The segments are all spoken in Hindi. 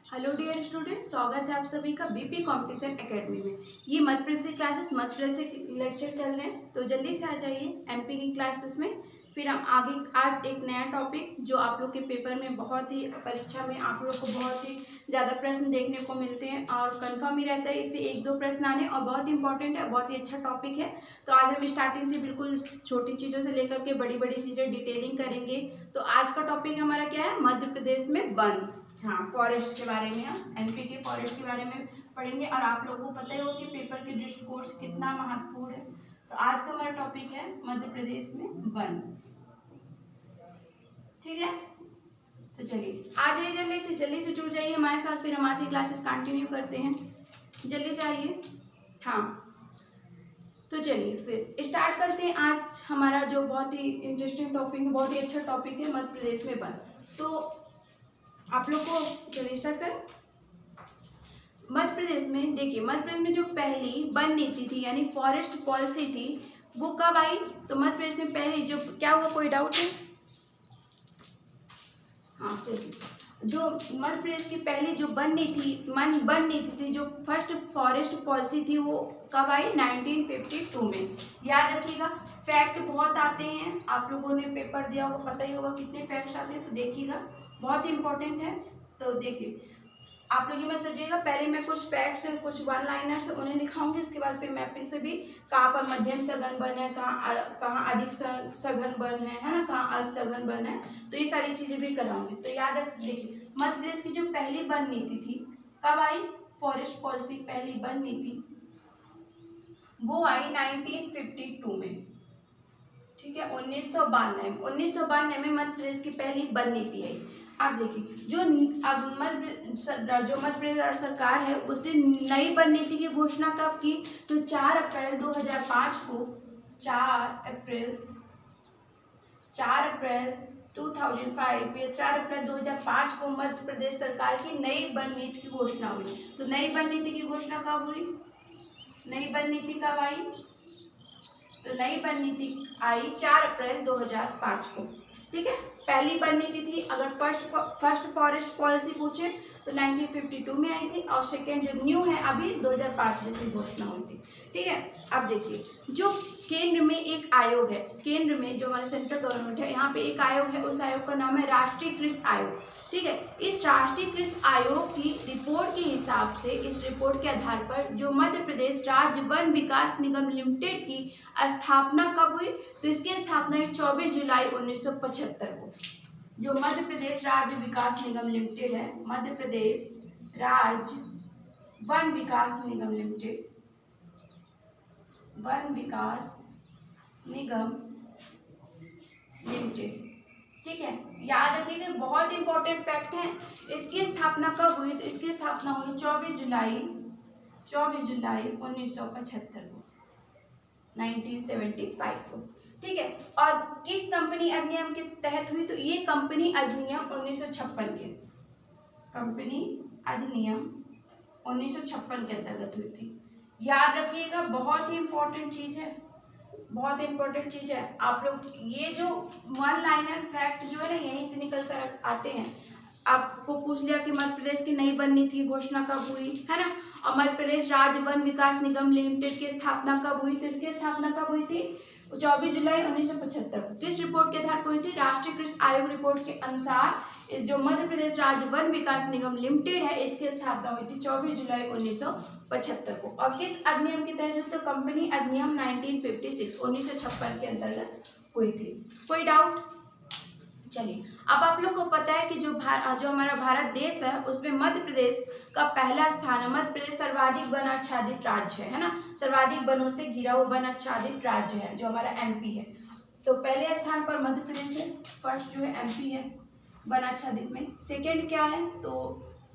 हेलो डियर स्टूडेंट, स्वागत है आप सभी का बीपी कंपटीशन एकेडमी में। ये मध्य प्रदेश की क्लासेस, मध्य प्रदेश के लेक्चर चल रहे हैं, तो जल्दी से आ जाइए एमपी की क्लासेस में। फिर हम आगे आज एक नया टॉपिक जो आप लोग के पेपर में बहुत ही परीक्षा में आप लोग को बहुत ही ज़्यादा प्रश्न देखने को मिलते हैं और कंफर्म ही रहता है इससे एक दो प्रश्न आने, और बहुत इंपॉर्टेंट है, बहुत ही अच्छा टॉपिक है। तो आज हम स्टार्टिंग से बिल्कुल छोटी चीज़ों से लेकर के बड़ी बड़ी चीज़ें डिटेलिंग करेंगे। तो आज का टॉपिक हमारा क्या है? मध्य प्रदेश में वन, हाँ, फॉरेस्ट के बारे में, हम एमपी के फॉरेस्ट के बारे में पढ़ेंगे। और आप लोगों को पता ही हो कि पेपर के दृष्टिकोण से कितना महत्वपूर्ण है। तो आज का हमारा टॉपिक है मध्य प्रदेश में वन। ठीक है, तो चलिए आ जाइए, जल्दी से जुड़ जाइए हमारे साथ। फिर हम आज की क्लासेस कंटिन्यू करते हैं, जल्दी से आइए। हाँ, तो चलिए फिर स्टार्ट करते हैं आज हमारा जो बहुत ही इंटरेस्टिंग टॉपिक है, बहुत ही अच्छा टॉपिक है, मध्य प्रदेश में वन। तो आप लोग को चलिए स्टार्ट करें। मध्य प्रदेश में देखिए, मध्य प्रदेश में जो पहली वन नीति थी यानी फॉरेस्ट पॉलिसी थी वो कब आई? तो मध्य प्रदेश में पहली जो क्या हुआ, कोई डाउट है? हाँ चलिए, जो मध्य प्रदेश की पहली जो वन नीति थी, जो फर्स्ट फॉरेस्ट पॉलिसी थी, वो कब आई? 1952 में। याद रखिएगा, फैक्ट बहुत आते हैं, आप लोगों ने पेपर दिया होगा, पता ही होगा कितने फैक्ट्स आते हैं, तो देखिएगा बहुत ही इंपॉर्टेंट है। तो देखिए, आप लोग ये मत सोचिएगा, पहले मैं कुछ फैक्ट्स हैं, कुछ वन लाइनर्स उन्हें लिखाऊंगी, उसके बाद फिर मैपिंग से भी कहाँ पर मध्यम सघन वन है, कहाँ अधिक सघन वन है ना, कहाँ अल्प सघन वन है, तो ये सारी चीज़ें भी कराऊंगी। तो याद रख, देखिए मध्य प्रदेश की जो पहली वन नीति थी कब आई? फॉरेस्ट पॉलिसी पहली वन नीति वो आई 1952 में। ठीक है, 1992 में मध्य प्रदेश की पहली वन नीति आई। आप देखिए, जो मध्य प्रदेश सरकार है उसने नई वन नीति की घोषणा कब की? तो 4 अप्रैल 2005 को, 4 अप्रैल 2005 या 4 अप्रैल 2005 को मध्य प्रदेश सरकार की नई वन नीति की घोषणा हुई। तो नई वन नीति की घोषणा कब हुई? नई वन नीति कब आई? तो नई वन नीति आई 4 अप्रैल 2005 को। ठीक है, पहली वन नीति थी, अगर फर्स्ट फॉरेस्ट पॉलिसी पूछे तो 1952 में आई थी, और सेकेंड जो न्यू है अभी 2005 में इसकी घोषणा हुई थी। ठीक है, अब देखिए, जो केंद्र में एक आयोग है, केंद्र में जो हमारा सेंट्रल गवर्नमेंट है, यहाँ पे एक आयोग है, उस आयोग का नाम है राष्ट्रीय कृषि आयोग। ठीक है, इस राष्ट्रीय कृषि आयोग की रिपोर्ट के हिसाब से, इस रिपोर्ट के आधार पर जो मध्य प्रदेश राज्य वन विकास निगम लिमिटेड की स्थापना कब हुई? तो इसकी स्थापना हुई 24 जुलाई 1975 को। जो मध्य प्रदेश राज्य विकास निगम लिमिटेड है, मध्य प्रदेश राज्य वन विकास निगम लिमिटेड, वन विकास निगम लिमिटेड। ठीक है, याद रखिएगा, बहुत इंपॉर्टेंट फैक्ट है। इसकी स्थापना कब हुई? तो इसकी स्थापना हुई 24 जुलाई 1975 को, 1975 को। ठीक है, और किस कंपनी अधिनियम के तहत हुई? तो ये कंपनी अधिनियम 1956 के, कंपनी अधिनियम 1956 के अंतर्गत हुई थी। याद रखिएगा, बहुत ही इंपॉर्टेंट चीज़ है, बहुत इंपॉर्टेंट चीज़ है। आप लोग ये जो वन लाइनर फैक्ट जो है ना, यहीं से निकल कर आते हैं। आपको पूछ लिया कि मध्य प्रदेश की नई वन नीति की घोषणा कब हुई, है ना, और मध्य प्रदेश राज्य वन विकास निगम लिमिटेड की स्थापना कब हुई? तो इसकी स्थापना कब हुई थी? 24 जुलाई 1975 को। किस रिपोर्ट के आधार पर हुई थी? राष्ट्रीय कृषि आयोग रिपोर्ट के अनुसार इस जो मध्य प्रदेश राज्य वन विकास निगम लिमिटेड है, इसकी स्थापना हुई थी 24 जुलाई 1975 को। और किस अधिनियम के तहत? तो कंपनी अधिनियम 1956 के अंतर्गत हुई थी। कोई डाउट? चलिए, अब आप लोग को पता है कि जो हमारा भारत देश है उसमें मध्य प्रदेश का पहला स्थान है। मध्य प्रदेश सर्वाधिक वन आच्छादित राज्य है ना, सर्वाधिक वनों से घिरा हुआ वन आच्छादित राज्य है जो हमारा एमपी है। तो पहले स्थान पर मध्य प्रदेश है, फर्स्ट जो है एमपी है वन आच्छादित में। सेकेंड क्या है? तो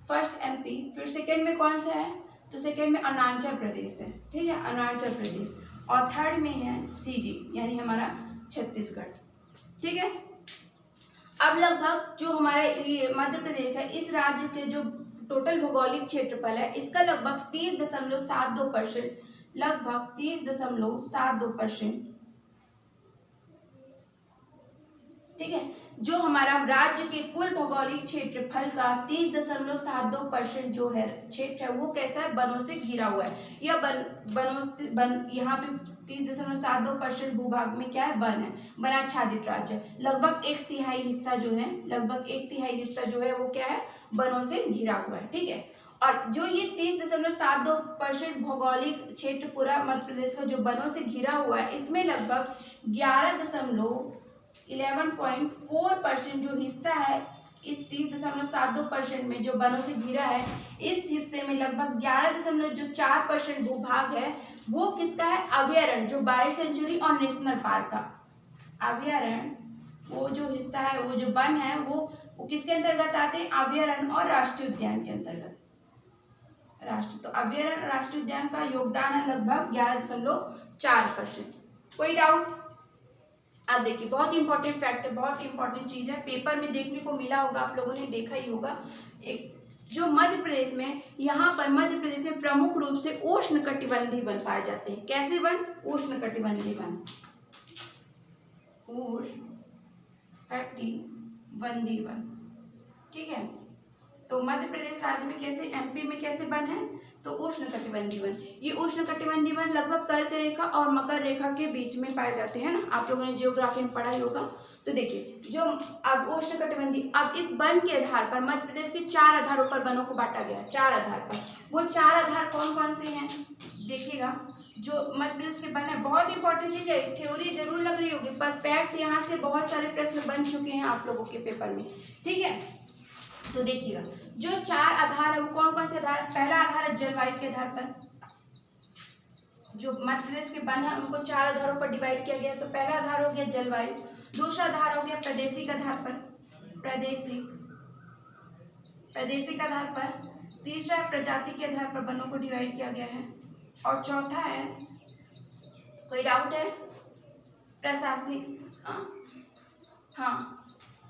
फर्स्ट एमपी, फिर सेकेंड में कौन सा है? तो सेकेंड में अरुणाचल प्रदेश है। ठीक है, अरुणाचल प्रदेश, और थर्ड में है सीजी यानी हमारा छत्तीसगढ़। ठीक है, अब लगभग जो हमारे मध्य प्रदेश है, इस राज्य के जो टोटल भौगोलिक क्षेत्रफल है इसका लगभग 30.72%, लगभग 30.72% ठीक है। जो हमारा राज्य के कुल भौगोलिक क्षेत्रफल का 30.72% जो है क्षेत्र है वो कैसा है, वनों से घिरा हुआ है। यह वनों से यहाँ पे 30.72% भूभाग में क्या है, वन है, वनाच्छादित राज्य है। लगभग 1/3 हिस्सा जो है, लगभग 1/3 हिस्सा जो है वो क्या है, वनों से घिरा हुआ है। ठीक है। और जो ये 30.72% भौगोलिक क्षेत्र पूरा मध्य प्रदेश का जो वनों से घिरा हुआ है, इसमें लगभग 11.4% जो हिस्सा है इस 30.72% में जो वनों से घिरा है, इस हिस्से में लगभग 11.4% भूभाग है वो किसका है, अभयारण्य, जो वाइल्ड सेंचुरी और नेशनल पार्क का अभयारण्य, वो जो हिस्सा है, वो जो वन है वो किसके अंतर्गत आते हैं, अभयारण्य और राष्ट्रीय उद्यान के अंतर्गत। तो अभयारण्य और राष्ट्रीय उद्यान का योगदान है लगभग 11.4%। कोई डाउट? अब देखिए, बहुत इंपॉर्टेंट फैक्ट है, बहुत इंपॉर्टेंट चीज है, पेपर में देखने को मिला होगा, आप लोगों ने देखा ही होगा। एक जो मध्य प्रदेश में, यहाँ पर मध्य प्रदेश में प्रमुख रूप से उष्णकटिबंधीय वन पाए जाते हैं। कैसे वन? उष्णकटिबंधीय वन, उष्णकटिबंधीय वन। ठीक है। तो मध्य प्रदेश राज्य में कैसे, एमपी में कैसे वन है, तो उष्णकटिबंधीय वन। ये उष्णकटिबंधीय वन लगभग कर्क रेखा और मकर रेखा के बीच में पाए जाते हैं ना, आप लोगों ने जियोग्राफी में पढ़ा ही होगा। तो देखिए, जो अब उष्णकटिबंधीय, अब इस वन के आधार पर मध्य प्रदेश के 4 आधारों पर वनों को बांटा गया है, 4 आधार पर। वो 4 आधार कौन कौन से हैं देखिएगा। जो मध्य प्रदेश के वन है, बहुत इंपॉर्टेंट चीज है, थ्योरी जरूर लग रही होगी पर फैक्ट यहाँ से बहुत सारे प्रश्न बन चुके हैं आप लोगों के पेपर में। ठीक है। तो देखिएगा, जो 4 आधार है वो कौन कौन से आधार? पहला आधार है जलवायु के आधार पर। जो मध्य प्रदेश के वन है उनको 4 आधारों पर डिवाइड किया गया है। तो पहला आधार हो गया जलवायु, दूसरा आधार हो गया प्रादेशिक आधार पर, प्रादेशिक आधार पर, तीसरा प्रजाति के आधार पर वनों को डिवाइड किया गया है, और चौथा है, कोई डाउट है, प्रशासनिक, हाँ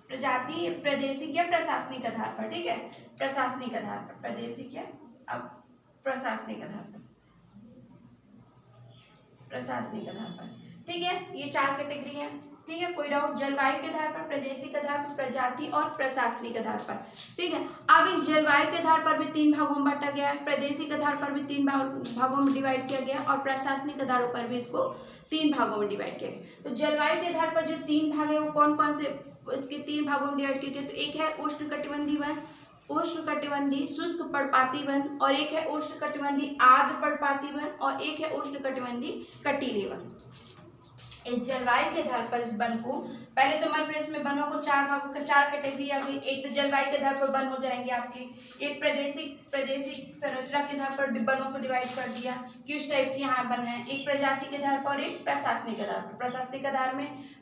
प्रजाति, प्रादेशिक या प्रशासनिक आधार पर। ठीक है, प्रशासनिक आधार पर, प्रादेशिक या अब प्रशासनिक आधार पर, प्रशासनिक आधार पर। ठीक है, ये 4 कैटेगरी है। ठीक है, कोई डाउट? जलवायु के आधार पर, प्रादेशिक आधार पर, प्रजाति और प्रशासनिक आधार पर। ठीक है। अब इस जलवायु के आधार पर भी 3 भागों में बांटा गया है, प्रादेशिक आधार पर भी 3 भागों में डिवाइड किया गया और प्रशासनिक आधारों पर भी इसको 3 भागों में डिवाइड किया गया। तो जलवायु के आधार पर जो 3 भाग है वो कौन कौन से, इसके 3 भागों में डिवाइड किए गए। तो एक है उष्णकटिबंधीय वन, उष्णकटिबंधीय शुष्क पर्णपाती वन, और एक है उष्णकटिबंधीय आर्द्र पर्णपाती वन, और एक है उष्णकटिबंधीय कटीले वन। इस जलवायु के आधार पर इस वन को, पहले तो मध्य प्रदेश में वनों को 4 भागों का 4 कैटेगरी आ गई। एक तो जलवायु के आधार पर वन हो जाएंगे आपके, एक प्रादेशिक संरचना के आधार पर वनों को डिवाइड कर दिया कि उस टाइप के यहाँ वन है, एक प्रजाति के आधार पर, एक प्रशासनिक आधार पर।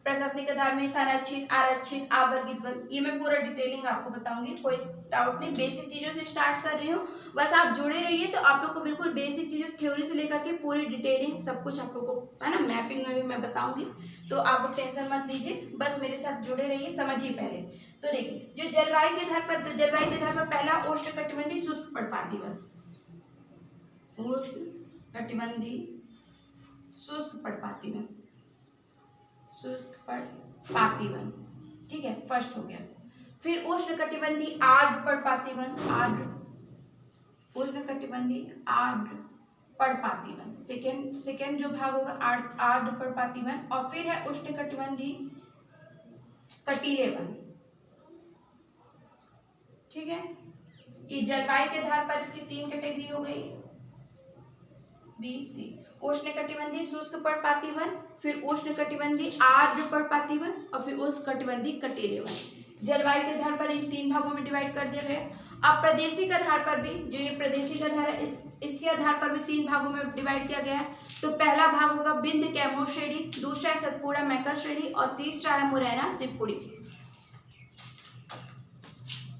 प्रशासनिक आधार में संरक्षित, आरक्षित, आवर्गित वन। ये मैं पूरा डिटेलिंग आपको बताऊंगी, कोई डाउट नहीं, बेसिक चीजों से स्टार्ट कर रही हूँ, बस आप जुड़े रहिए। तो आप लोग को बिल्कुल बेसिक चीजों, थ्योरी से लेकर के पूरी डिटेलिंग सब कुछ आप लोग को है ना, मैपिंग में भी मैं बताऊंगी, तो आप टेंशन मत लीजिए, बस मेरे साथ जुड़े रहिए, समझिए पहले। तो देखिए, जो जलवायु के आधार पर, तो जलवायु के आधार पर पहला उष्णकटिबंधीय शुष्क पर्णपाती वन, उष्णकटिबंधीय शुष्क पर्णपाती वन, शुष्क पर्णपाती वन। ठीक है, फर्स्ट हो गया। फिर उष्णकटिबंधीय आर्द्र पर्णपाती वन, उष्णकटिबंधीय आर्द्र पर्णपाती वन, सेकेंड जो भाग होगा आर्द्र पर्णपाती वन। और फिर है उष्णकटिबंधीय कटीले वन। ठीक है, ये जलवायु के आधार पर इसकी 3 कैटेगरी हो गई, बी सी। उष्णकटिबंधीय शुष्क पर्णपाती वन, फिर उष्णकटिबंधीय आर्द्र पर्णपाती वन, और फिर उष्णकटिबंधीय कटीले वन। जलवायु के आधार पर इन 3 भागों में डिवाइड कर दिया गया। अब प्रादेशिक आधार पर भी, जो ये प्रादेशिक आधार है, इसके आधार पर भी 3 भागों में डिवाइड किया गया है। तो पहला भाग होगा विंध्य कैमूर श्रेणी, दूसरा है सतपुड़ा मैकल श्रेणी, और तीसरा है मुरैना शिवपुरी।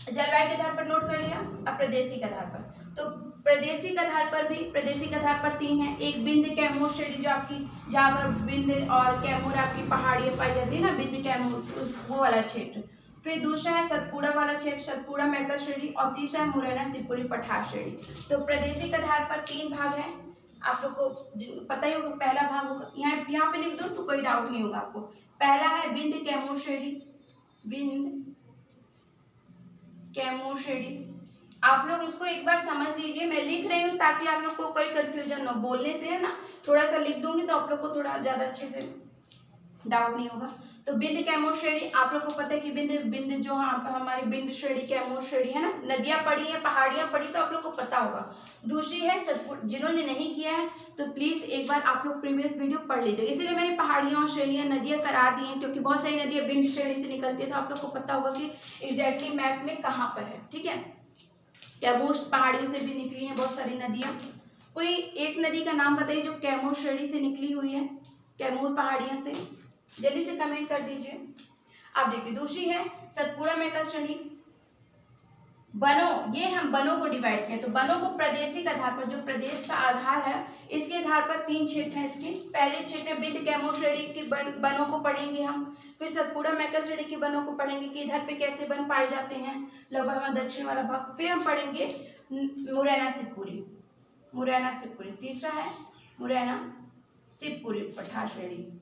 जलवायु के आधार पर नोट कर लिया। अब प्रादेशिक आधार पर, तो प्रादेशिक आधार पर भी, प्रादेशिक आधार पर 3 है। एक विंध्य कैमूर श्रेणी, जो आपकी जहाँ पर विंध्य और कैमूर आपकी पहाड़ियाँ पाई जाती है ना, विंध्य कैमूर, उस वो वाला क्षेत्र। फिर दूसरा है सतपुड़ा वाला क्षेत्र, सतपुड़ा मैकल श्रेणी, और तीसरा है मुरैना शिवपुरी पठार श्रेणी। तो प्रादेशिक आधार पर 3 भाग हैं, आप लोग को पता ही होगा। पहला भाग होगा, यहाँ पे लिख दो तो कोई डाउट नहीं होगा आपको। पहला है विंध्य कैमूर श्रेणी, बिंद कैमोशेडी। आप लोग इसको एक बार समझ लीजिए, मैं लिख रही हूँ ताकि आप लोग को कोई कंफ्यूजन ना, बोलने से है ना, थोड़ा सा लिख दूंगी तो आप लोग को थोड़ा ज्यादा अच्छे से डाउट नहीं होगा। तो बिंद कैमोशेडी, आप लोग को पता है कि बिंद बिंद जो हमारी बिंद श्रेणी कैमोशेडी है ना, नदियां पड़ी है, पहाड़ियां पड़ी, तो आप लोग को पता होगा। दूसरी है सतपुड़ा, जिन्होंने नहीं किया है तो प्लीज एक बार आप लोग प्रीवियस वीडियो पढ़ लीजिए। इसलिए मैंने पहाड़ियां और श्रेणियां नदियां करा दी हैं, क्योंकि बहुत सारी नदियां बिंद श्रेणी से निकलती है, तो आप लोग को पता होगा कि एग्जैक्टली मैप में कहाँ पर है। ठीक है, कैमूर पहाड़ियों से भी निकली हैं बहुत सारी नदियां। कोई एक नदी का नाम बताइए जो कैमूर श्रेणी से निकली हुई है, कैमूर पहाड़ियां से, जल्दी से कमेंट कर दीजिए। अब देखिए दूसरी है सतपुड़ा मेका श्रेणी। वनों, ये हम वनों को डिवाइड किया, तो वनों को प्रादेशिक आधार पर, जो प्रदेश का आधार है इसके आधार पर 3 क्षेत्र हैं इसके। पहले क्षेत्र बिंद कैमूर श्रेणी के वनों को पढ़ेंगे हम, फिर सतपुड़ा मेका श्रेणी के वनों को पढ़ेंगे कि इधर पे कैसे वन पाए जाते हैं, लगभग हमारा दक्षिण वाला भाग। फिर हम पढ़ेंगे मुरैना शिवपुरी, मुरैना शिवपुरी। तीसरा है मुरैना शिवपुरी पठार श्रेणी,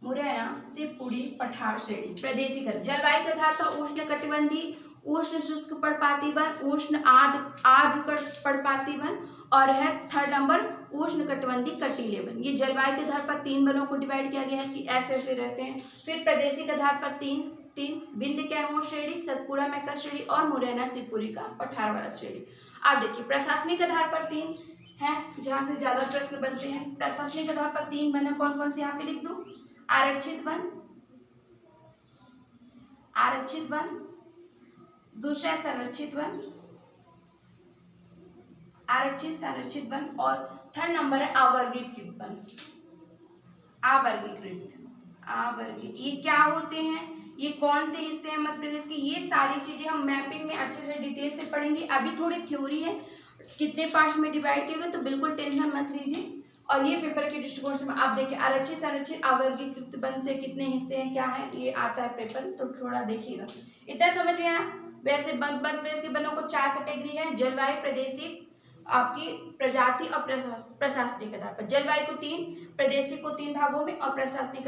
मुरैना शिवपुरी पठार श्रेणी। प्रादेशिक जलवायु के आधार पर उष्ण कटिबंधीय, उष्ण शुष्क पर्णपाती वन, उष्ण आर्द्र पर्णपाती वन, और है थर्ड नंबर उष्ण कटिबंधीय कटीले वन। ये जलवायु के आधार पर 3 वनों को डिवाइड किया गया है कि ऐसे ऐसे रहते हैं। फिर प्रादेशिक आधार पर तीन बिंद कैमूर श्रेणी, सतपुड़ा मेका श्रेणी और मुरैना शिवपुरी का पठार वाला श्रेणी। अब देखिए प्रशासनिक आधार पर 3 है, जहाँ से ज्यादा प्रश्न बनते हैं। प्रशासनिक आधार पर 3 वन है, कौन कौन से यहाँ पे लिख दूं? आरक्षित वन, आरक्षित वन, दूसरा संरक्षित वन, आरक्षित संरक्षित वन, और थर्ड नंबर है अवर्गीकृत वन। अवर्गीकृत, अवर्गीकृत ये क्या होते हैं, ये कौन से हिस्से हैं मध्य प्रदेश के, ये सारी चीजें हम मैपिंग में अच्छे से डिटेल से पढ़ेंगे। अभी थोड़ी थ्योरी है, कितने पार्ट्स में डिवाइड किए हुए, तो बिल्कुल टेंशन मत लीजिए। और ये पेपर के दृष्टिकोण से आप देखिए आरक्षित संरक्षित अवर्गीकृत वन से कितने हिस्से हैं, क्या है, ये आता है पेपर, तो थोड़ा देखिएगा। इतना समझ में आया। वैसे मध्य प्रदेश के वनों को 4 कैटेगरी है, जलवायु, प्रादेशिक, आपकी प्रजाति और प्रशासनिक आधार पर। जलवायु को 3, प्रादेशिक को 3 भागों में, और प्रशासनिक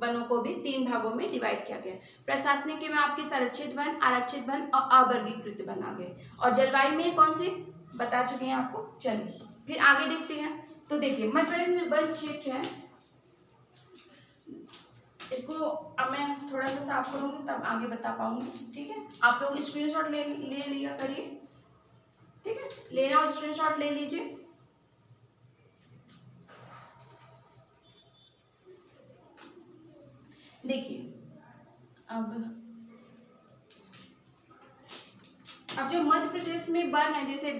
वनों को भी 3 भागों में डिवाइड किया गया। प्रशासनिक में आपके संरक्षित वन, आरक्षित वन और अवर्गीकृत वन आ गए। और जलवायु में कौन से बता चुके हैं आपको। चलिए फिर आगे देखते हैं। तो देखिए मध्य प्रदेश में वन क्षेत्र है, इसको अब मैं थोड़ा सा साफ करूंगी तब आगे बता पाऊंगी। ठीक है, आप लोग स्क्रीनशॉट ले लिया करिए। ठीक है, लेना स्क्रीनशॉट ले लीजिए। देखिए अब जो मध्य प्रदेश में वन है, जैसे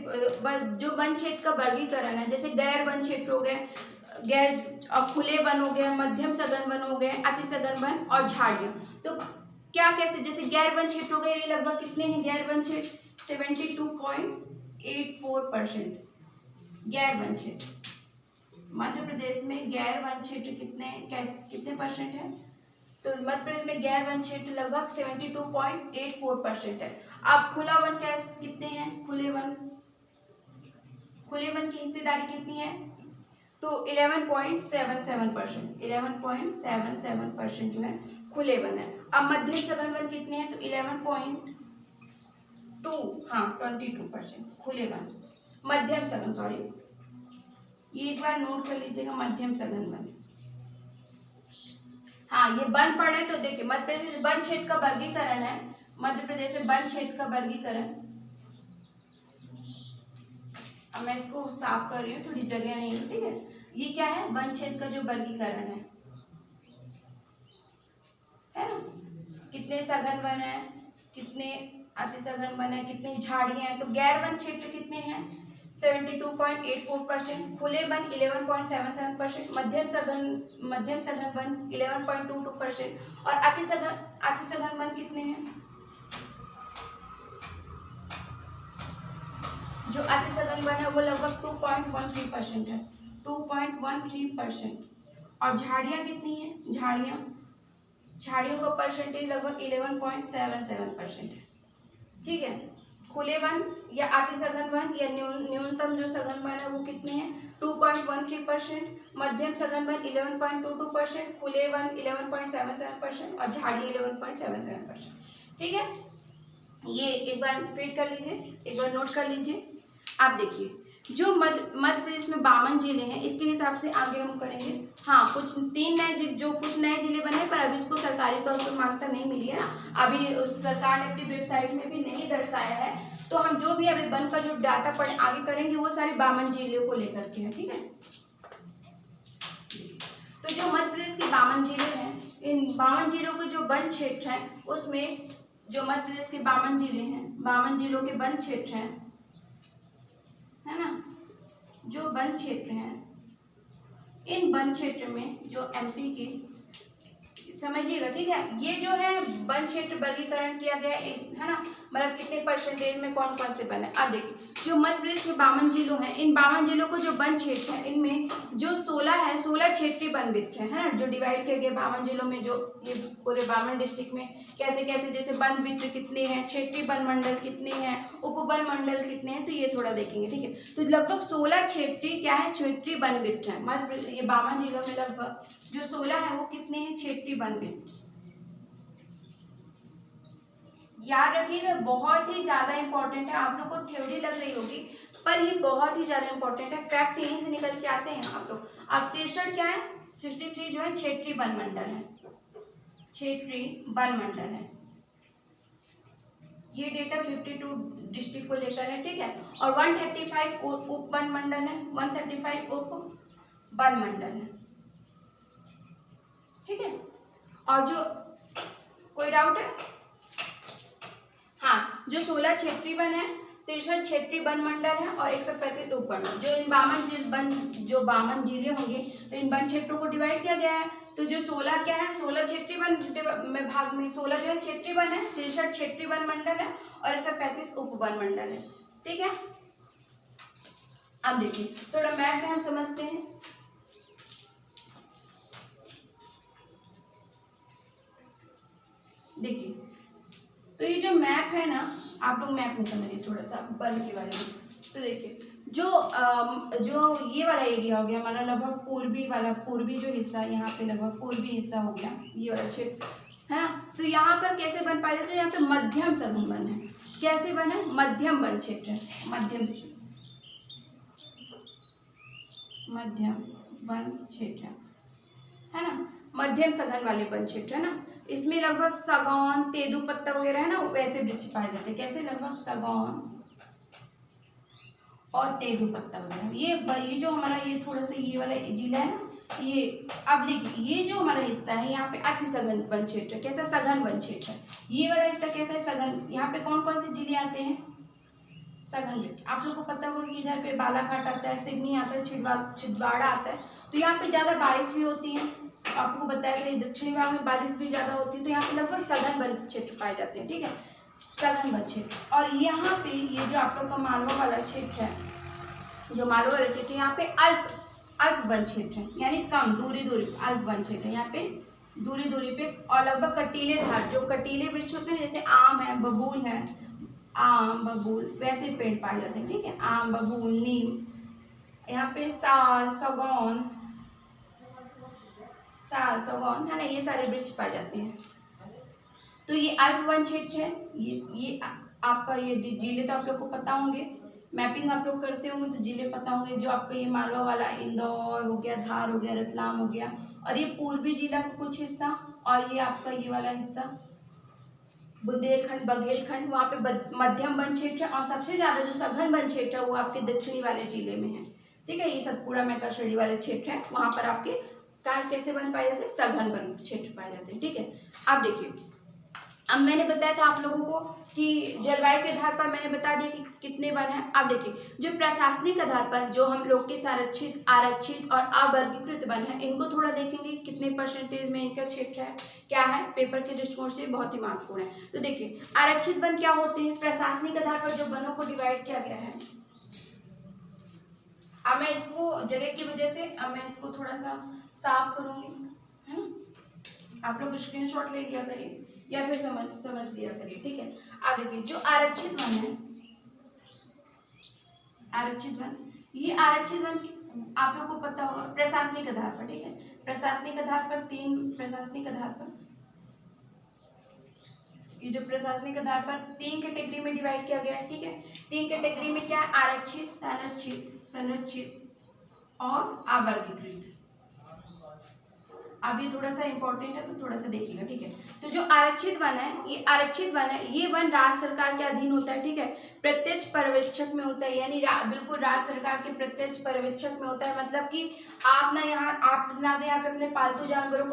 जो वन क्षेत्र का वर्गीकरण है, जैसे गैर वन क्षेत्र हो गए, गैर खुले वन हो गए, मध्यम सघन वन हो गए, अति सघन वन और झाड़ियाँ। तो क्या कैसे, जैसे गैर वन क्षेत्र हो गए, ये लगभग कितने हैं गैर वन क्षेत्र? 72.84%। गैर वन क्षेत्र मध्य प्रदेश में गैर वन क्षेत्र कितने परसेंट है? तो मध्य प्रदेश में गैर वन क्षेत्र लगभग 72.84% है। अब खुला वन क्या कितने हैं? खुले वन की हिस्सेदारी कितनी है? तो 11.77%, 11.77% जो है खुले वन है। अब मध्यम सघन वन कितने हैं? तो 22% खुले वन। मध्यम सघन, सॉरी, ये एक बार नोट कर लीजिएगा, मध्यम सघन वन। हाँ, ये वन पढ़ रहे तो देखिए मध्य प्रदेश वन क्षेत्र का वर्गीकरण है। मध्य प्रदेश में वन क्षेत्र का वर्गीकरण, अब मैं इसको साफ कर रही हूँ, थोड़ी जगह नहीं है। ठीक है, ये क्या है? वन क्षेत्र का जो वर्गीकरण है ना, कितने सघन वन है, कितने अति सघन वन है, कितनी झाड़ियां हैं। तो गैर वन क्षेत्र कितने हैं? 72.84%, खुले वन 11.77%, मध्यम सघन वन 11.22% और अति सघन वन कितने हैं? जो अति सघन वन है वो लगभग 2.13% है, 2.13%। और झाड़ियाँ कितनी हैं? झाड़ियों का परसेंटेज लगभग 11.77% है। ठीक है, खुले वन या अति सघन वन या न्यूनतम जो सघन वन है वो कितने हैं 2.13%, मध्यम सघन वन 11.22%, खुले वन 11.77% और झाड़ी 11.77%। ठीक है, ये एक बार फीड कर लीजिए, एक बार नोट कर लीजिए। आप देखिए जो मध्य प्रदेश में 52 जिले हैं, इसके हिसाब से आगे हम करेंगे। हाँ, कुछ कुछ नए जिले बने, पर अभी इसको सरकारी तौर पर मान्यता नहीं मिली है ना, अभी उस सरकार ने अपनी वेबसाइट में भी नहीं दर्शाया है। तो हम जो भी अभी वन का जो डाटा पढ़े आगे करेंगे वो सारे 52 जिलों को लेकर के है। ठीक है, तो जो मध्य प्रदेश के 52 जिले हैं, इन 52 जिलों के जो वन क्षेत्र है, उसमें जो मध्य प्रदेश के 52 जिले हैं, 52 जिलों के वन क्षेत्र हैं, है ना, जो वन क्षेत्र हैं, इन वन क्षेत्र में जो एमपी के, समझिएगा। ठीक है, ये जो है वन क्षेत्र वर्गीकरण किया गया है, है ना, मतलब कितने परसेंटेज में कौन कौन से वन है। अब देखिए जो मध्य प्रदेश के 52 जिलों हैं, इन 52 जिलों को जो वन क्षेत्र है, इनमें जो 16 है, 16 क्षेत्रीय वन वित्र है ना, जो डिवाइड किए गए 52 जिलों में, जो ये पूरे 52 डिस्ट्रिक्ट में कैसे कैसे, जैसे वन वित्र कितने हैं, क्षेत्रीय वन मंडल कितने हैं, उपवन मंडल कितने हैं, तो ये थोड़ा देखेंगे। ठीक है, तो लगभग 16 क्षेत्रीय क्या है, क्षेत्रीय वन वित्र है मध्य प्रदेश, ये 52 जिलों में लगभग जो 16 है वो कितने हैं, क्षेत्रीय वन वित्र। याद रखिएगा, बहुत ही ज्यादा इंपॉर्टेंट है, आप लोग को थ्योरी लग रही होगी पर ये बहुत ही ज्यादा इंपॉर्टेंट है, फैक्ट यहीं से निकल के आते हैं आप लोग। अब 63 क्या है, 63 जो है क्षेत्रीय वन मंडल है, क्षेत्रीय वन मंडल है। ये डेटा 52 डिस्ट्रिक्ट को लेकर है। ठीक है, और 135 उप वन मंडल है, 135 उप वन मंडल है। ठीक है, और जो कोई डाउट है, हाँ, जो 16 क्षेत्रीय वन है, 63 क्षेत्रीय वन मंडल है और 135 उप वन, जो इन 52 जिले होंगे, तो इन वन क्षेत्रों को डिवाइड किया गया है। तो जो 16 क्या है, 16 क्षेत्रीय वन में भाग में 16 जो है क्षेत्रीय वन है, 63 क्षेत्रीय वन मंडल है और 135 उप वन मंडल है। ठीक है, अब देखिए थोड़ा मैप में हम समझते हैं। देखिए तो ये जो मैप है ना, आप लोग मैप में समझिए थोड़ा सा वन के बारे में। तो देखिए जो ये वाला एरिया हो गया हमारा, लगभग पूर्वी जो हिस्सा है, यहाँ पे लगभग पूर्वी हिस्सा हो गया, ये वाला क्षेत्र है ना। तो यहाँ पर कैसे वन पाए जाते हैं, यहाँ पे मध्यम सघन वन है। कैसे वन है, मध्यम वन क्षेत्र है, मध्यम वन क्षेत्र है ना, मध्यम सघन वाले वन क्षेत्र है ना। इसमें लगभग सागौन, तेंदूपत्ता वगैरह है ना, वैसे वृक्ष पाए जाते हैं। कैसे, लगभग सागौन और तेंदूपत्ता वगैरह। ये जो हमारा ये थोड़ा सा ये वाला जिला है ना, ये अब देखिए ये जो हमारा हिस्सा है, यहाँ पे अति सघन वन क्षेत्र, कैसा, सघन वन क्षेत्र है। ये वाला हिस्सा कैसा है, सघन। यहाँ पे कौन कौन से जिले आते हैं, सघन वन। आप लोग को पता होगा कि इधर पे बालाघाट आता है, सिवनी आता है, छिंदवाड़ा आता है। तो यहाँ पे ज़्यादा बारिश भी होती है, आपको बताया था दक्षिणी भाग में बारिश भी ज़्यादा होती है। तो यहाँ पे लगभग सघन वन क्षेत्र पाए जाते हैं। ठीक है, सघन वन क्षेत्र। और यहाँ पे ये जो आप लोग का मालवा वाला क्षेत्र है, जो मालवा वाला क्षेत्र, यहाँ पे अल्प वन क्षेत्र है, यानी कम दूरी अल्प वन क्षेत्र है। यहाँ पे दूरी पे और लगभग कटीले धार, जो कटीले वृक्ष होते हैं, जैसे आम है, बबूल है, आम बबूल वैसे पेड़ पाए जाते हैं। ठीक है, आम बबूल नीम, यहाँ पे साल सागौन है ना, ये सारे वृक्ष पाए जाते हैं। तो ये अल्प वन क्षेत्र है। ये आपका ये जिले तो आप लोग को पता होंगे, मैपिंग आप लोग करते होंगे तो जिले पता होंगे। जो आपका ये मालवा वाला इंदौर हो गया, धार हो गया, रतलाम हो गया, और ये पूर्वी जिला का कुछ हिस्सा, और ये आपका ये वाला हिस्सा बुंदेलखंड, बघेलखंड, वहाँ पे मध्यम वन क्षेत्र है। और सबसे ज़्यादा जो सघन वन क्षेत्र है वो आपके दक्षिणी वाले जिले में है। ठीक है, ये सतपुड़ा मैकाशड़ी वाले क्षेत्र है, वहाँ पर आपके कैसे वन पाए जाते हैं, सघन वन क्षेत्र पाए जाते हैं। ठीक है, अब देखिए, अब मैंने बताया था आप लोगों को कि जलवायु के आधार पर मैंने बता दिया कि कितने वन हैं। अब देखिए जो प्रशासनिक आधार पर जो हम लोग के संरक्षित, आरक्षित और अवर्गीकृत वन है, इनको थोड़ा देखेंगे कितने परसेंटेज में इनका क्षेत्र है, क्या है, पेपर के दृष्टिकोण से बहुत ही महत्वपूर्ण है। तो देखिए आरक्षित वन क्या होते हैं, प्रशासनिक आधार पर जो वनों को डिवाइड किया गया है। अब मैं इसको जगह की वजह से अब मैं इसको थोड़ा सा साफ करूंगी, है ना। आप लोग स्क्रीनशॉट ले लिया करिए या फिर समझ लिया करिए। ठीक है, अब देखिए जो आरक्षित वन है, आरक्षित वन, ये आरक्षित वन आप लोग को पता होगा प्रशासनिक आधार पर, ठीक है, प्रशासनिक आधार पर प्रशासनिक आधार पर, ये जो प्रशासनिक आधार पर 3 कैटेगरी में डिवाइड किया गया है, ठीक है। 3 कैटेगरी में क्या है, आरक्षित, संरक्षित, संरक्षित और अवर्गीकृत। अब ये थोड़ा सा इंपॉर्टेंट है तो थोड़ा सा देखिएगा, ठीक है। तो जो आरक्षित वन है, ये आरक्षित वन है, ये वन राज्य सरकार के अधीन होता है, ठीक है, प्रत्यक्ष पर्यवेक्षक में होता है, यानी बिल्कुल राज्य सरकार के प्रत्यक्ष पर्यवेक्षक में होता है। मतलब कि आप ना यहाँ पे अपने पालतू जानवरों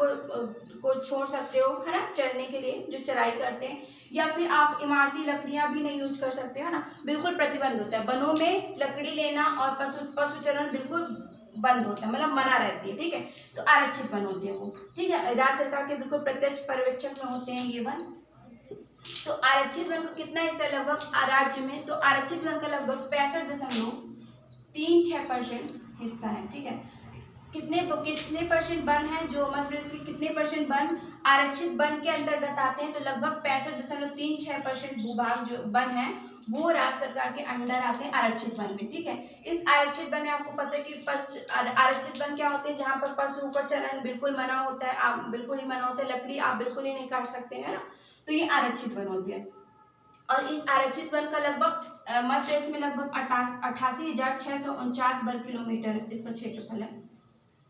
को छोड़ सकते हो, है ना, चरने के लिए, जो चराई करते हैं, या फिर आप इमारती लकड़ियाँ भी नहीं यूज कर सकते हो ना, बिल्कुल प्रतिबंध होता है। वनों में लकड़ी लेना और पशुचरण बिल्कुल बंद होता है, मतलब मना रहती है, ठीक है। तो आरक्षित वन होते हैं वो, ठीक है, राज्य सरकार के बिल्कुल प्रत्यक्ष पर्यवेक्षक में होते हैं ये वन। तो आरक्षित वन का कितना हिस्सा लगभग राज्य में, तो आरक्षित वन का लगभग 65.36% हिस्सा है, ठीक है। कितने परसेंट वन है, जो मध्य प्रदेश के कितने परसेंट वन आरक्षित वन के अंतर्गत आते हैं, तो लगभग 65.36% भूभाग जो वन है वो राज्य सरकार के अंडर आते हैं आरक्षित वन में, ठीक है। इस आरक्षित वन में आपको पता है कि आरक्षित वन क्या होते हैं, जहाँ पर पशु का चरण बिल्कुल मना होता है, आप बिल्कुल ही मना होता है, लकड़ी आप बिल्कुल ही नहीं काट सकते हैं ना, तो ये आरक्षित वन होती है। और इस आरक्षित वन का लगभग मध्य प्रदेश में लगभग 88,649 वर्ग किलोमीटर इसका क्षेत्रफल है,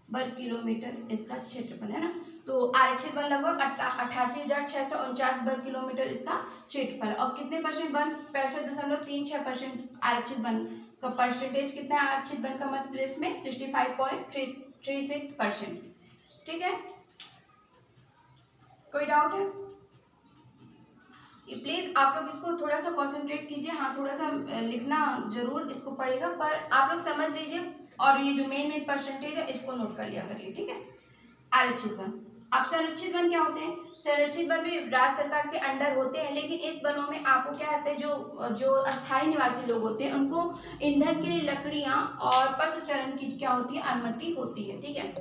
वर्ग किलोमीटर इसका क्षेत्रफल है ना। तो आरक्षित वन लगभग 88,649 वर्ग किलोमीटर इसका क्षेत्रफल। और कितने परसेंट वन, 65.36% आरक्षित वन का परसेंटेज कितना है आरक्षित वन का मध्य प्रदेश में, 65.36%, ठीक है। कोई डाउट है? प्लीज आप लोग इसको थोड़ा सा कॉन्सेंट्रेट कीजिए, हाँ थोड़ा सा लिखना जरूर इसको पड़ेगा, पर आप लोग समझ लीजिए, और ये जो मेन परसेंटेज है इसको नोट कर लिया करिए, ठीक है। आरक्षित वन। अब संरक्षित वन क्या होते हैं, संरक्षित वन भी राज्य सरकार के अंडर होते हैं, लेकिन इस वनों में आपको क्या होता है, जो अस्थायी निवासी लोग होते हैं उनको ईंधन के लिए लकड़ियां और पशुचरण की क्या होती है, अनुमति होती है, ठीक है।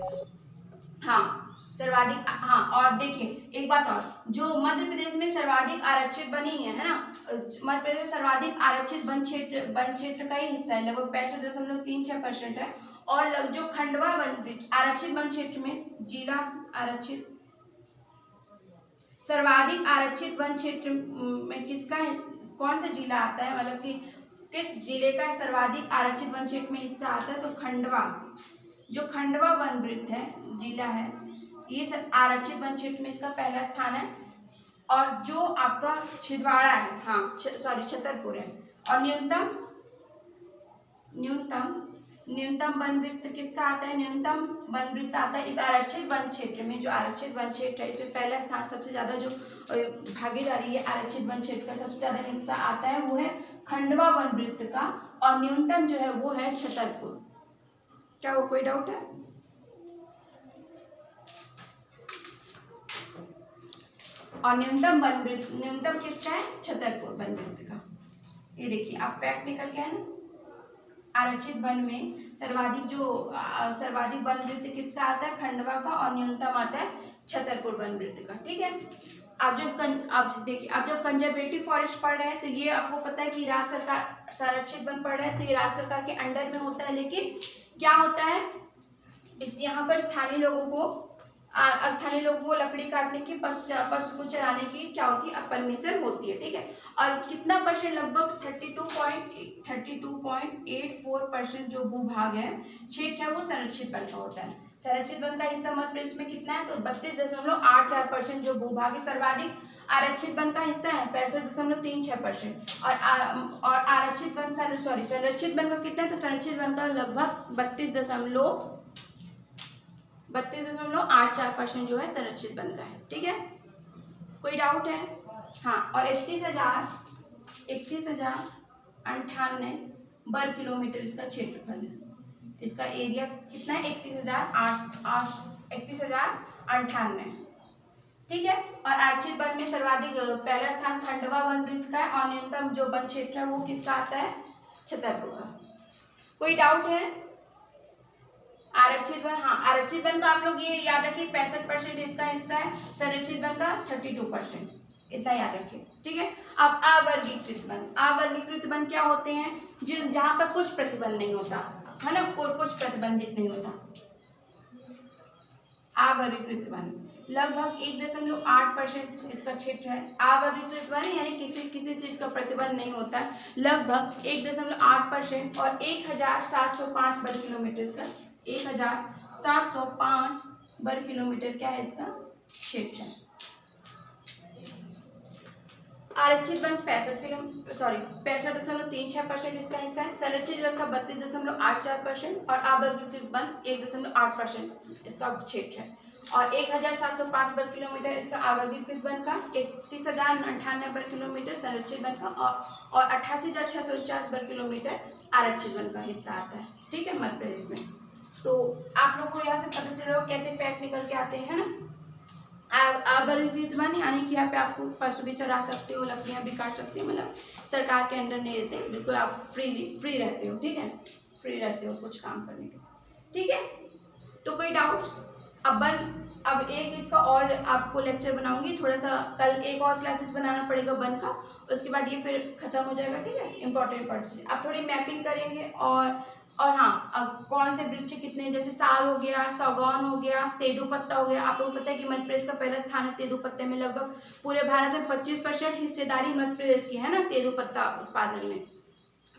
हाँ सर्वाधिक, हाँ और देखिए एक बात और, जो मध्य प्रदेश में सर्वाधिक आरक्षित वन ही है ना, मध्य प्रदेश में सर्वाधिक आरक्षित वन क्षेत्र का ही हिस्सा है, लगभग 65.36% है। और जो खंडवा वन आरक्षित वन क्षेत्र में जिला आरक्षित, सर्वाधिक आरक्षित वन क्षेत्र में किसका है, कौन सा जिला आता है, मतलब कि किस जिले का सर्वाधिक आरक्षित वन क्षेत्र में हिस्सा आता है, तो खंडवा, जो खंडवा वन वृत्त है जिला है, ये सब आरक्षित वन क्षेत्र में इसका पहला स्थान है। और जो आपका छिंदवाड़ा है, हाँ छतरपुर है। और न्यूनतम वन वृत्त किसका आता है, न्यूनतम वन वृत्त आता है इस आरक्षित वन क्षेत्र में, जो आरक्षित वन क्षेत्र है इसमें पहला स्थान, सबसे ज्यादा जो भागीदारी है आरक्षित वन क्षेत्र का सबसे ज्यादा हिस्सा आता है वो है खंडवा वन वृत्त का, और न्यूनतम जो है वो है छतरपुर। क्या वो कोई डाउट है? और न्यूनतम किसका है, छतरपुर वन वृत्त का। ये देखिए आप फैक्ट निकल गया है ना, आरक्षित वन में सर्वाधिक वन वृत्त किसका आता है, खंडवा का, और न्यूनतम आता है छतरपुर वन वृत्त का, ठीक है। आप जब कंजर्वेटिव फॉरेस्ट पढ़ रहे हैं तो ये आपको पता है कि राज्य सरकार संरक्षित वन पढ़ रहे हैं तो ये राज्य सरकार के अंडर में होता है, लेकिन क्या होता है इस यहाँ पर स्थानीय लोगों को लकड़ी काटने की, पशु को चराने की क्या होती है, परमिशन होती है, ठीक है। और कितना परसेंट, लगभग 32.84% जो भूभाग है, क्षेत्र है, वो संरक्षित वन का होता है। संरक्षित वन का हिस्सा मध्य प्रदेश में कितना है, तो 32.84% जो भूभाग है, सर्वाधिक आरक्षित वन का हिस्सा है 65.36%। और आरक्षित वन संरक्षित वन का कितना है, तो संरक्षित वन का लगभग 32.84% जो है संरक्षित वन का है, ठीक है। कोई डाउट है? हाँ। और 31,098 वर्ग किलोमीटर इसका क्षेत्रफल है, इसका एरिया कितना है, 31,098, ठीक है। और आरक्षित वन में सर्वाधिक पहला स्थान खंडवा वन वृत्त का है, और न्यूनतम जो वन क्षेत्र है वो किसका आता है, छतरपुर का। कोई डाउट है? आरक्षित वन, हाँ आरक्षित वन का आप लोग ये याद रखिए 65% इसका हिस्सा है, संरक्षित वन का 32%, इतना याद रखिए, ठीक है। अब अवर्गीकृत वन, अवर्गीकृत वन क्या होते हैं, जिन जहाँ पर कुछ प्रतिबंध नहीं होता है ना, कुछ प्रतिबंधित नहीं होता। अवर्गीकृत वन लगभग 1.8% इसका क्षेत्र है। अवर्गीकृत वन यानी किसी चीज का प्रतिबंध नहीं होता है, लगभग 1.8% और 1705 वर्ग किलोमीटर इसका 1705 वर्ग किलोमीटर क्या है इसका क्षेत्र है। आरक्षित वन 65.36% इसका हिस्सा है। संरक्षित वन का 32.84% और अवर्गीकृत वन 1.8% इसका क्षेत्र है। और 1705 वर्ग किलोमीटर इसका अवर्गीकृत वन का, 31,098 वर्ग किलोमीटर संरक्षित वन का और 88,649 वर्ग किलोमीटर आरक्षित वन का हिस्सा आता है, ठीक है, मध्य प्रदेश में। तो आप लोग को यहाँ से पता चल रहा हो कैसे फैक्ट निकल के आते हैं ना। अवर्गीकृत वन यानी कि यहाँ पे आपको पशु भी चरा सकते हो, लकड़ियाँ भी काट सकते हो, मतलब सरकार के अंडर नहीं रहते, बिल्कुल आप फ्री रहते हो, ठीक है, फ्री रहते हो कुछ काम करने के, ठीक है। तो कोई डाउट्स? अब एक इसका और आपको लेक्चर बनाऊंगी, थोड़ा सा कल एक और क्लासेस बनाना पड़ेगा वन का, उसके बाद ये फिर खत्म हो जाएगा, ठीक है। इंपॉर्टेंट पार्ट्स आप थोड़ी मैपिंग करेंगे और हाँ, अब कौन से वृक्ष कितने, जैसे साल हो गया, सागौन हो गया, तेंदुपत्ता हो गया। आप लोगों को पता है कि मध्य प्रदेश का पहला स्थान है तेंदुपत्ते में, लगभग पूरे भारत में 25% हिस्सेदारी मध्य प्रदेश की है ना तेंदुपत्ता उत्पादन में,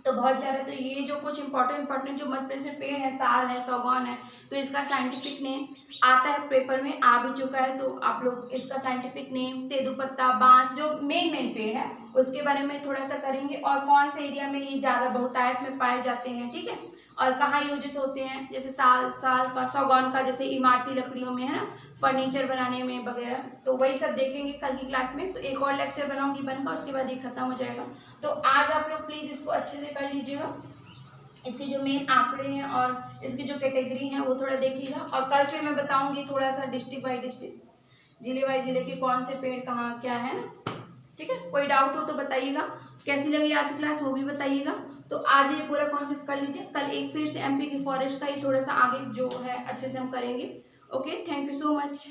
तो बहुत ज़्यादा। तो ये जो कुछ इंपॉर्टेंट जो मध्य प्रदेश में पेड़ है, साल है, सागौन है, तो इसका साइंटिफिक नेम आता है पेपर में, आ भी चुका है, तो आप लोग इसका साइंटिफिक नेम, तेंदुपत्ता, बांस, जो मेन पेड़ है उसके बारे में थोड़ा सा करेंगे, और कौन से एरिया में ये ज़्यादा बहुतायत में पाए जाते हैं, ठीक है, और कहाँ यूजेस होते हैं, जैसे साल का, सागौन का जैसे इमारती लकड़ियों में है ना, फर्नीचर बनाने में वगैरह, तो वही सब देखेंगे कल की क्लास में। तो एक और लेक्चर बनाऊंगी वन का, उसके बाद ये खत्म हो जाएगा। तो आज आप लोग प्लीज़ इसको अच्छे से कर लीजिएगा, इसके जो मेन आंकड़े हैं और इसकी जो कैटेगरी हैं वो थोड़ा देखिएगा, और कल फिर मैं बताऊँगी थोड़ा सा डिस्ट्रिक्ट बाई डिस्ट्रिक्ट, जिले बाई जिले के कौन से पेड़ कहाँ क्या है ना, ठीक है। कोई डाउट हो तो बताइएगा, कैसी लगी आज की क्लास वो भी बताइएगा। तो आज ये पूरा कॉन्सेप्ट कर लीजिए, कल एक फिर से एमपी की फॉरेस्ट का ही थोड़ा सा आगे जो है अच्छे से हम करेंगे। Okay, thank you so much.